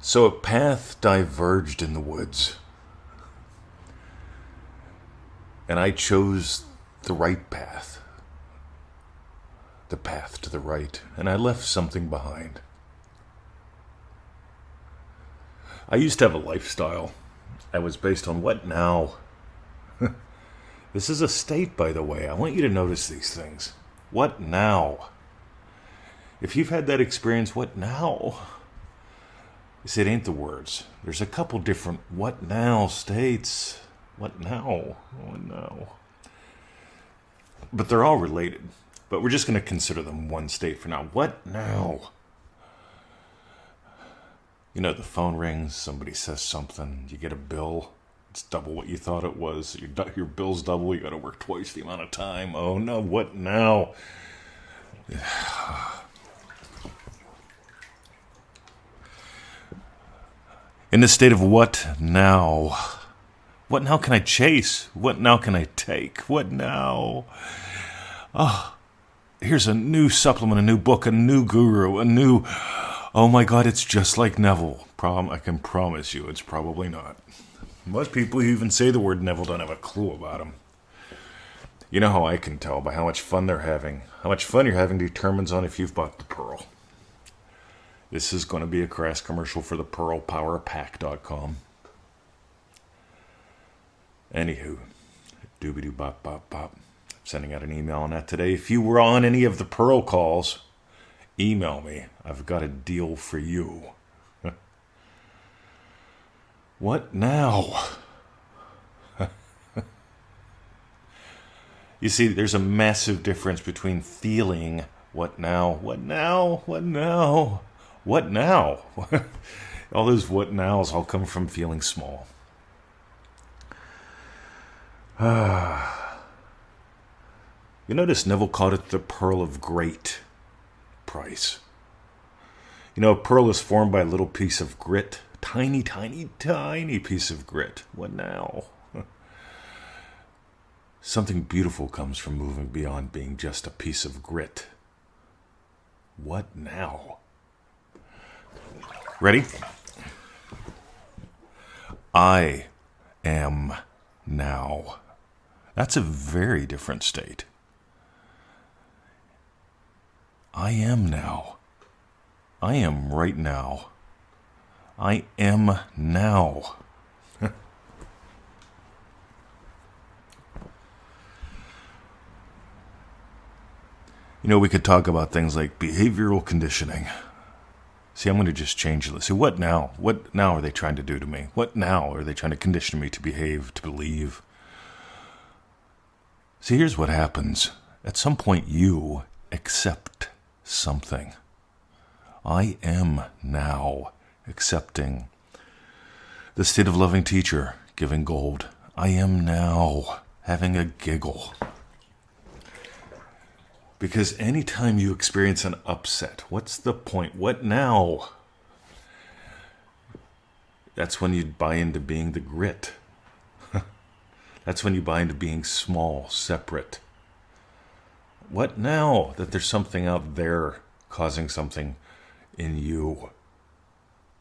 So a path diverged in the woods, and I chose the right path, the path to the right, and I left something behind. I used to have a lifestyle. I was based on what now? This is a state, by the way. I want you to notice these things. What now? If you've had that experience, what now? You see, it ain't the words. There's a couple different what now states. What now? What now? But they're all related. But we're just going to consider them one state for now. What now? You know, the phone rings, somebody says something, you get a bill. It's double what you thought it was. Your bill's double, you got to work twice the amount of time. Oh no, what now? In the state of what now? What now can I chase? What now can I take? What now? Oh, here's a new supplement, a new book, a new guru, a new... Oh my God, it's just like Neville. I can promise you it's probably not. Most people who even say the word Neville don't have a clue about him. You know how I can tell by how much fun they're having. How much fun you're having determines on if you've bought the Pearl. This is going to be a crass commercial for the PearlPowerPack.com. Anywho, doobie-doo-bop-bop-bop. I'm sending out an email on that today. If you were on any of the Pearl calls, email me. I've got a deal for you. What now? You see, there's a massive difference between feeling what now, what now, what now, what now. All those what nows all come from feeling small. You notice Neville called it the pearl of great price. You know, a pearl is formed by a little piece of grit. Tiny, tiny, tiny piece of grit. What now? Something beautiful comes from moving beyond being just a piece of grit. What now? Ready? I am now. That's a very different state. I am now. I am right now. I am now. You know, we could talk about things like behavioral conditioning. See, I'm going to just change it. See, what now? What now are they trying to do to me? What now are they trying to condition me to behave, to believe? See, here's what happens. At some point, you accept something. I am now accepting the state of loving teacher, giving gold. I am now having a giggle. Because anytime you experience an upset, what's the point? What now? That's when you buy into being the grit. That's when you buy into being small, separate. What now? That there's something out there causing something in you.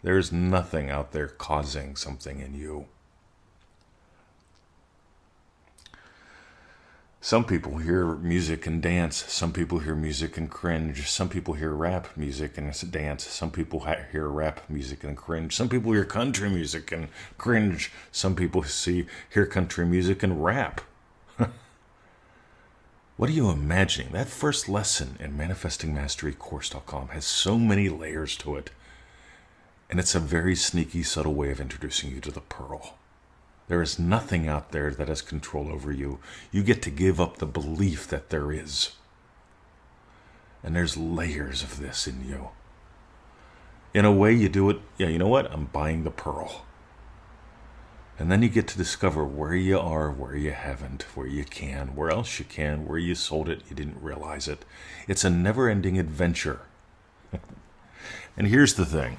There's nothing out there causing something in you. Some people hear music and dance. Some people hear music and cringe. Some people hear rap music and dance. Some people hear rap music and cringe. Some people hear country music and cringe. Some people hear country music and rap. What are you imagining? That first lesson in ManifestingMasteryCourse.com has so many layers to it. And it's a very sneaky, subtle way of introducing you to the pearl. There is nothing out there that has control over you. You get to give up the belief that there is. And there's layers of this in you. In a way, you do it, yeah, you know what? I'm buying the pearl. And then you get to discover where you are, where you haven't, where you can, where else you can, where you sold it, you didn't realize it. It's a never-ending adventure. And here's the thing.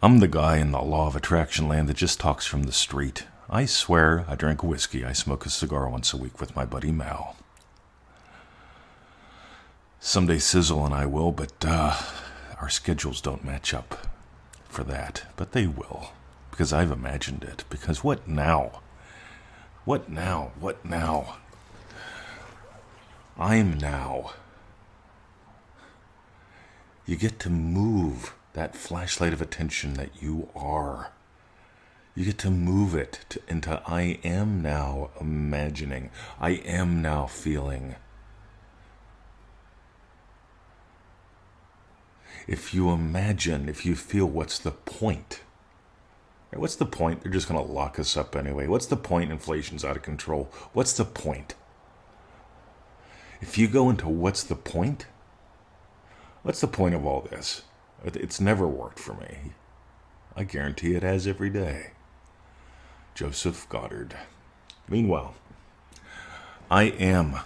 I'm the guy in the law of attraction land that just talks from the street. I swear I drink whiskey. I smoke a cigar once a week with my buddy Mal. Someday Sizzle and I will, but our schedules don't match up for that. But they will, because I've imagined it. Because what now? What now? What now? I'm now. You get to move that flashlight of attention that you are. You get to move it into I am now imagining. I am now feeling. If you imagine, if you feel, what's the point? What's the point? They're just going to lock us up anyway. What's the point? Inflation's out of control. What's the point? If you go into what's the point? What's the point of all this? It's never worked for me. I guarantee it has every day. Joseph Goddard. Meanwhile, I am.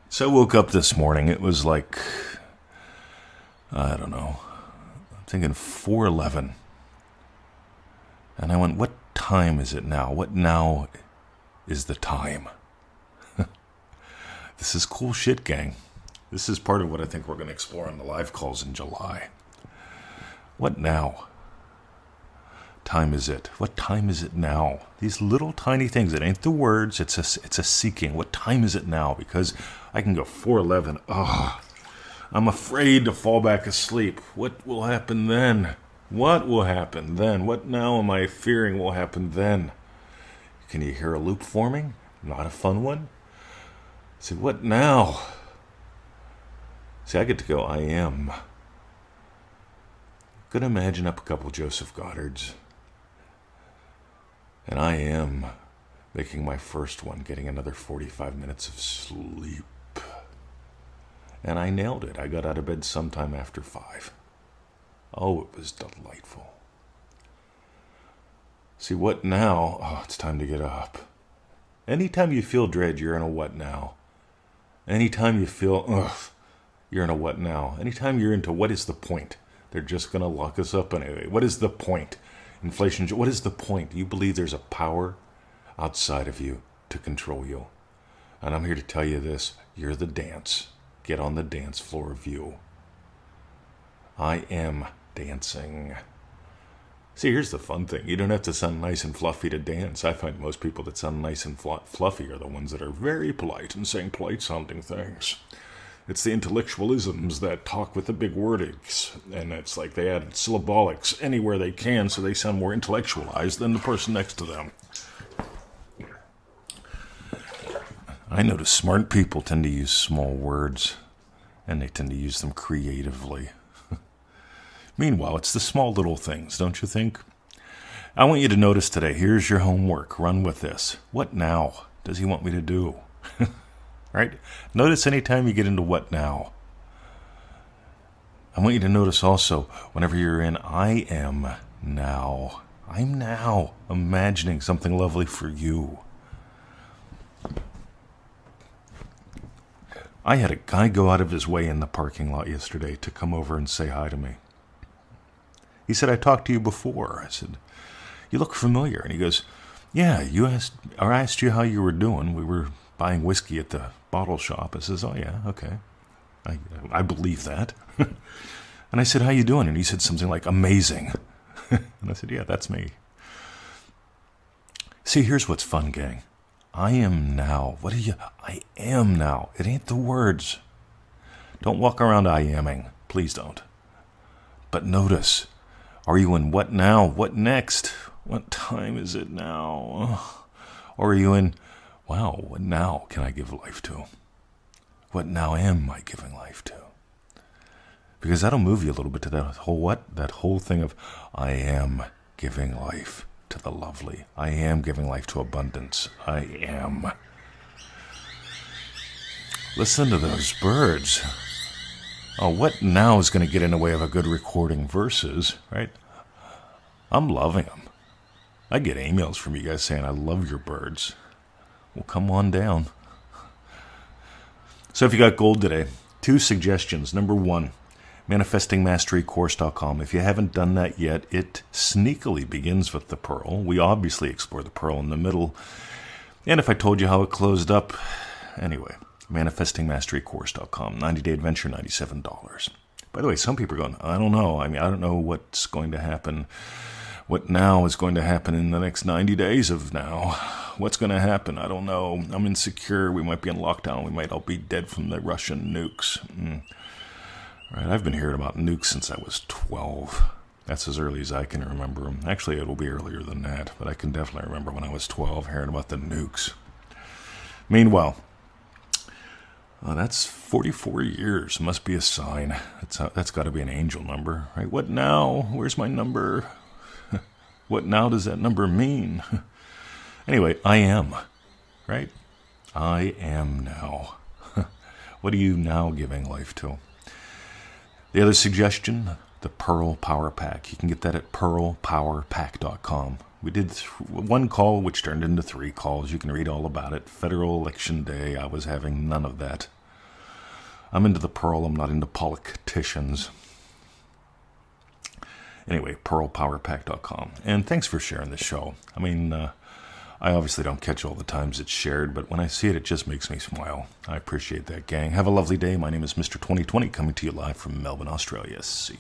So I woke up this morning. It was like, I don't know, I'm thinking 4:11. And I went, what time is it now? What now is the time? This is cool shit, gang. This is part of what I think we're going to explore on the live calls in July. What now? Time is it? What time is it now? These little tiny things. It ain't the words. It's a seeking. What time is it now? Because I can go 4:11. I'm afraid to fall back asleep. What will happen then? What will happen then? What now am I fearing will happen then? Can you hear a loop forming? Not a fun one. See, what now? See, I get to go, I am. Gonna imagine up a couple Joseph Goddards. And I am making my first one, getting another 45 minutes of sleep. And I nailed it. I got out of bed sometime after 5. Oh, it was delightful. See, what now? Oh, it's time to get up. Anytime you feel dread, you're in a what now. Anytime you feel, you're in a what now. Anytime you're into what is the point? They're just going to lock us up anyway. What is the point? Inflation, what is the point? You believe there's a power outside of you to control you. And I'm here to tell you this. You're the dance. Get on the dance floor of you. I am dancing. See, here's the fun thing. You don't have to sound nice and fluffy to dance. I find most people that sound nice and fluffy are the ones that are very polite and saying polite-sounding things. It's the intellectualisms that talk with the big wordings, and it's like they add syllabolics anywhere they can so they sound more intellectualized than the person next to them. I notice smart people tend to use small words, and they tend to use them creatively. Meanwhile, it's the small little things, don't you think? I want you to notice today, here's your homework. Run with this. What now does he want me to do? Right? Notice anytime you get into what now. I want you to notice also, whenever you're in I am now. I'm now imagining something lovely for you. I had a guy go out of his way in the parking lot yesterday to come over and say hi to me. He said, I talked to you before. I said, you look familiar. And he goes, yeah, I asked you how you were doing. We were buying whiskey at the bottle shop. I says, oh yeah, okay. I believe that. And I said, how you doing? And he said something like, amazing. And I said, yeah, that's me. See, here's what's fun, gang. I am now. I am now. It ain't the words. Don't walk around I amming. Please don't. But notice, are you in what now? What next? What time is it now? Or are you in, wow, what now can I give life to? What now am I giving life to? Because that'll move you a little bit to that whole what? That whole thing of I am giving life to the lovely. I am giving life to abundance. I am. Listen to those birds. Oh, what now is going to get in the way of a good recording versus, right? I'm loving them. I get emails from you guys saying, I love your birds. Well, come on down. So if you got gold today, 2 suggestions. Number 1, manifestingmasterycourse.com. If you haven't done that yet, it sneakily begins with the pearl. We obviously explore the pearl in the middle. And if I told you how it closed up, Anyway, manifestingmasterycourse.com, 90-day adventure, $97. By the way, some people are going, I don't know. I don't know what's going to happen. What now is going to happen in the next 90 days of now? What's going to happen? I don't know. I'm insecure. We might be in lockdown. We might all be dead from the Russian nukes. Right, I've been hearing about nukes since I was 12. That's as early as I can remember them. Actually, it'll be earlier than that, but I can definitely remember when I was 12 hearing about the nukes. Meanwhile, that's 44 years. Must be a sign. That's got to be an angel number, right? What now? Where's my number? What now does that number mean? Anyway, I am, right? I am now. What are you now giving life to? The other suggestion, the Pearl Power Pack. You can get that at pearlpowerpack.com. We did one call, which turned into 3 calls. You can read all about it. Federal Election Day, I was having none of that. I'm into the Pearl. I'm not into politicians. Anyway, pearlpowerpack.com. And thanks for sharing the show. I mean, I obviously don't catch all the times it's shared, but when I see it, it just makes me smile. I appreciate that, gang. Have a lovely day. My name is Mr. 2020, coming to you live from Melbourne, Australia. See ya.